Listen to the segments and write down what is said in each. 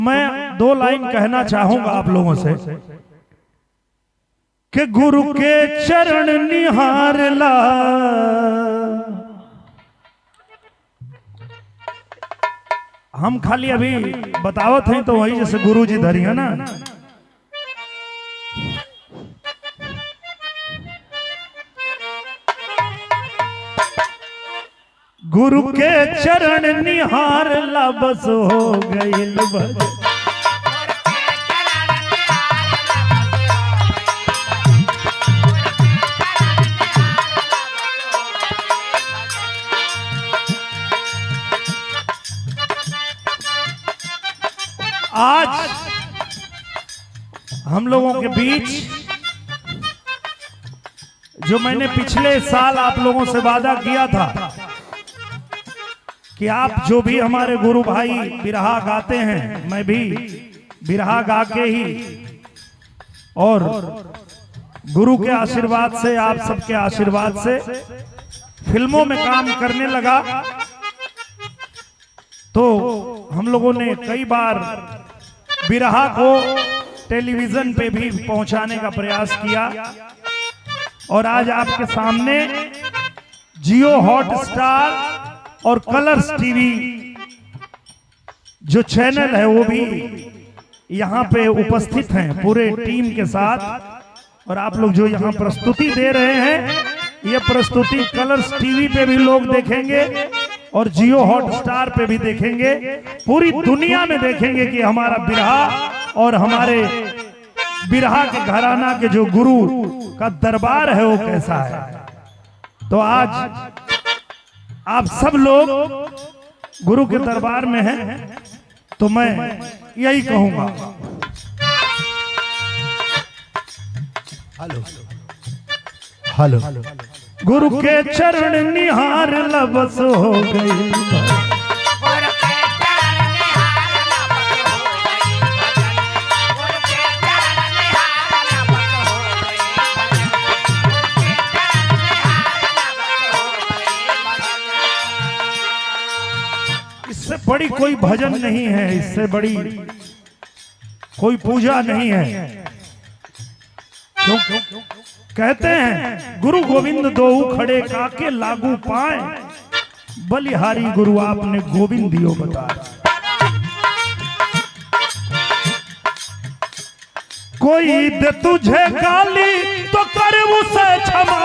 मैं दो लाइन कहना चाहूंगा आप लोगों से कि गुरु के चरण निहार ला, हम खाली अभी बतावत हैं तो वही जैसे गुरु जी धरी है ना। गुरु के चरण निहार ला बस हो गईल बस। आज हम लोगों के बीच जो मैंने पिछले साल आप लोगों से वादा किया था कि आप जो भी हमारे गुरु भाई बिरहा गाते हैं, मैं भी बिरहा गा के ही और गुरु के आशीर्वाद से, आप सबके आशीर्वाद से फिल्मों में काम करने लगा। तो हम लोगों ने कई बार बिरहा को टेलीविजन पे भी पहुंचाने का प्रयास किया और आज आपके सामने जियो हॉटस्टार और कलर्स टीवी जो चैनल है वो भी यहाँ पे उपस्थित हैं पूरे टीम के साथ। और आप लोग जो यहाँ प्रस्तुति दे रहे हैं, ये प्रस्तुति कलर्स टीवी पे भी लोग देखेंगे और जियो हॉटस्टार पे भी देखेंगे। पूरी दुनिया में देखेंगे कि हमारा बिरहा और हमारे बिरहा के घराना के जो गुरु का दरबार है वो कैसा है। तो आज आप सब लोग गुरु के दरबार में हैं, तो मैं यही कहूंगा। हेलो हेलो, गुरु के चरण निहार लबस हो गई। इससे बड़ी कोई भजन नहीं है, इससे बड़ी कोई पूजा नहीं है। क्यों कहते हैं गुरु गोविंद दोऊ खड़े काके लागू पाए, बलिहारी गुरु आपने गोविंद दियो बताया। कोई दे तुझे गाली तो कर उसे क्षमा,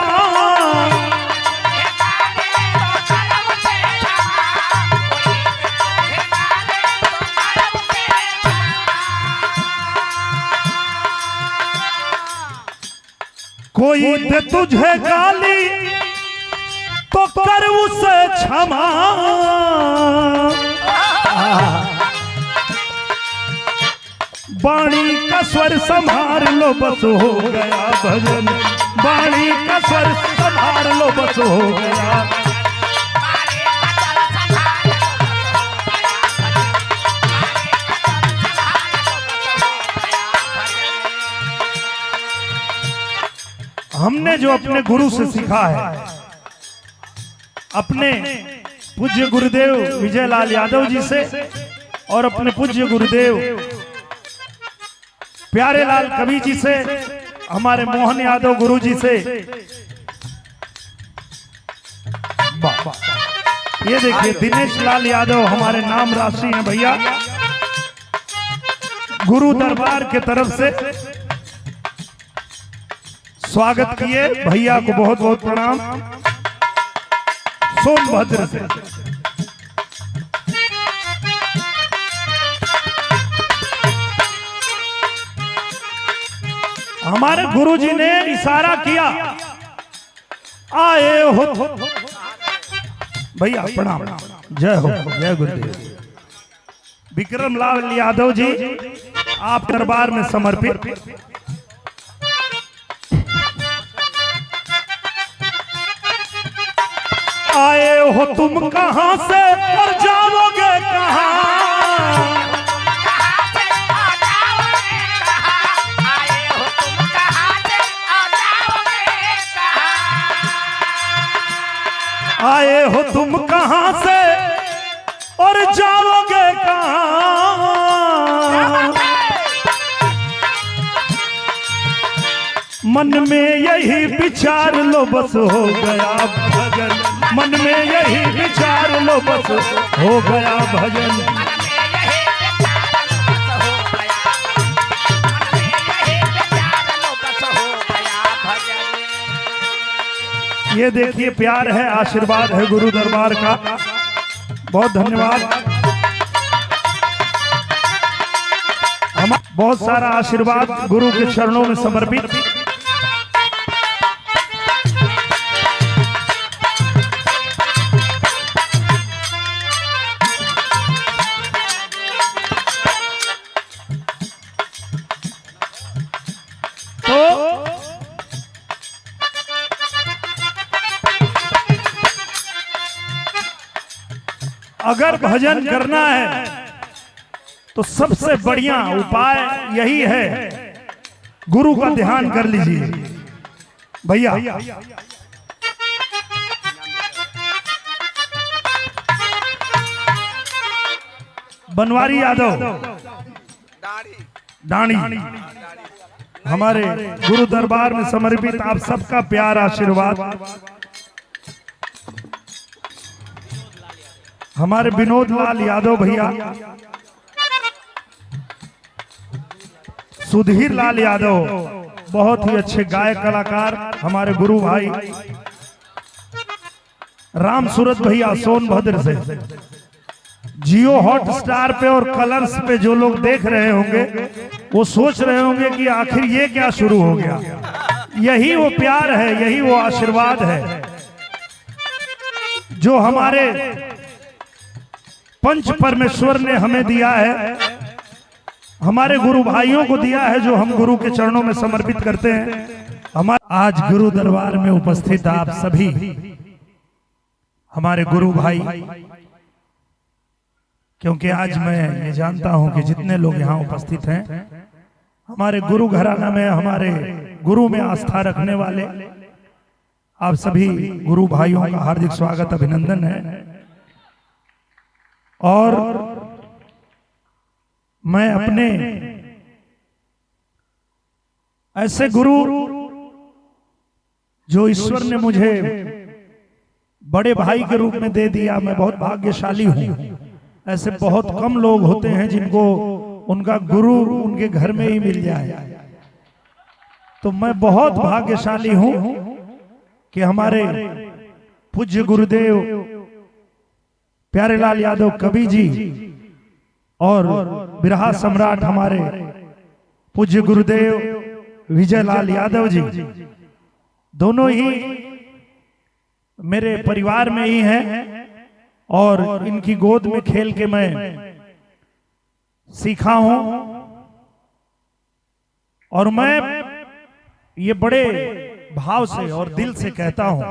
कोई दे तुझे गाली तो कर उसे क्षमा, बाणी का स्वर संभार लो बस हो गया भजन, बाणी का स्वर संभार लो बस हो गया। हमने जो अपने गुरु से सीखा है, अपने पूज्य गुरुदेव विजय लाल यादव जी से और अपने पूज्य गुरुदेव प्यारे लाल कवि जी से, हमारे मोहन यादव गुरु जी से। ये देखिए दिनेश लाल यादव हमारे नाम राशि हैं भैया, गुरु दरबार के तरफ से स्वागत किए भैया को बहुत बहुत प्रणाम। सोनभद्र से हमारे गुरुजी ने इशारा किया, आए हो भैया प्रणाम, जय हो, जय गुरुदेव। विक्रम लाल यादव जी आप दरबार में समर्पित। आए हो तुम कहां से और जाओगे कहां, आए हो तुम कहां से और जाओगे कहां, मन में यही विचार लो बस हो गया भजन, मन में यही विचार लो बस हो गया भजन। ये देखिए प्यार है, आशीर्वाद है गुरु दरबार का। बहुत धन्यवाद। हम बहुत सारा आशीर्वाद गुरु के चरणों में समर्पित। तो अगर भजन करना है तो सबसे बढ़िया उपाय यही है, गुरु का ध्यान कर लीजिए भैया। बनवारी यादव डाणी हमारे गुरु दरबार में समर्पित आप सबका प्यार आशीर्वाद। हमारे विनोद लाल यादव भैया, सुधीर लाल यादव बहुत ही अच्छे गायक कलाकार, हमारे गुरु भाई राम सूरत भैया सोनभद्र से। जियो हॉट स्टार पे और कलर्स पे जो लोग देख रहे होंगे वो सोच रहे होंगे कि आखिर ये क्या शुरू हो गया। यही वो प्यार है, यही वो आशीर्वाद है जो हमारे पंच परमेश्वर ने हमें दिया है, हमारे गुरु भाइयों को दिया है, जो हम गुरु के चरणों में समर्पित करते हैं। हमारे आज गुरु दरबार में उपस्थित आप सभी हमारे गुरु भाई, क्योंकि आज मैं ये जानता हूं कि जितने लोग यहाँ उपस्थित हैं हमारे गुरु घराना में, हमारे गुरु में आस्था रखने वाले आप सभी गुरु भाइयों का हार्दिक स्वागत अभिनंदन है। और मैं अपने ऐसे गुरु जो ईश्वर ने मुझे बड़े भाई के रूप में दे दिया, मैं बहुत भाग्यशाली हूं। ऐसे बहुत कम लोग होते हैं जिनको उनका गुरु उनके घर में ही मिल जाए। तो मैं बहुत भाग्यशाली हूं कि हमारे पूज्य गुरुदेव प्यारेलाल यादव कवि जी और बिरहा सम्राट हमारे पूज्य गुरुदेव विजयलाल यादव जी दोनों ही मेरे परिवार में ही हैं और इनकी गोद में खेल के मैं सीखा हूं। और मैं ये बड़े भाव से और दिल से कहता हूं,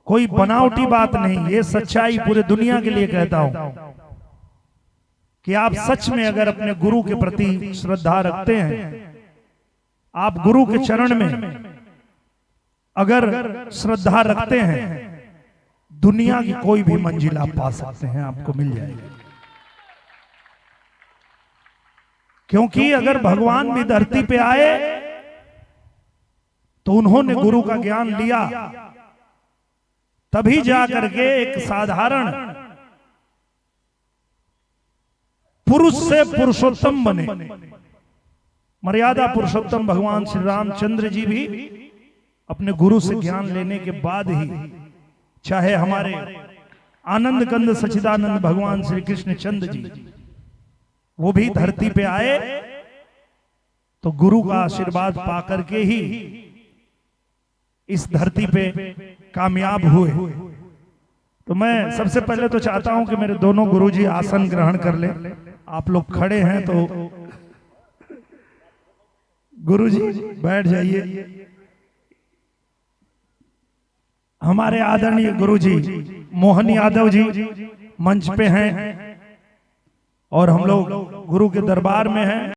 कोई बनावटी बात नहीं, ये सच्चाई पूरे दुनिया के लिए कहता हूं कि आप सच में अगर अपने गुरु के प्रति श्रद्धा रखते हैं, आप गुरु के चरण में अगर श्रद्धा रखते हैं, दुनिया की कोई भी मंजिल आप पा सकते हैं, आपको मिल जाएगी। क्योंकि अगर भगवान भी धरती पे आए तो उन्होंने गुरु का ज्ञान लिया, तभी जाकर के एक साधारण पुरुष से पुरुषोत्तम बने। मर्यादा पुरुषोत्तम भगवान श्री रामचंद्र जी भी अपने गुरु से ज्ञान लेने के बाद ही, चाहे हमारे आनंद कंद सच्चिदानंद भगवान श्री कृष्ण चंद्र जी, वो भी धरती पे आए तो गुरु का आशीर्वाद पाकर के ही इस धरती पे कामयाब हुए। तो मैं सबसे पहले तो चाहता हूं कि मेरे दोनों गुरुजी आसन ग्रहण कर ले। आप लोग खड़े हैं तो गुरुजी बैठ जाइए। हमारे आदरणीय गुरुजी मोहन यादव जी मंच पे हैं और हम लोग गुरु के दरबार में हैं।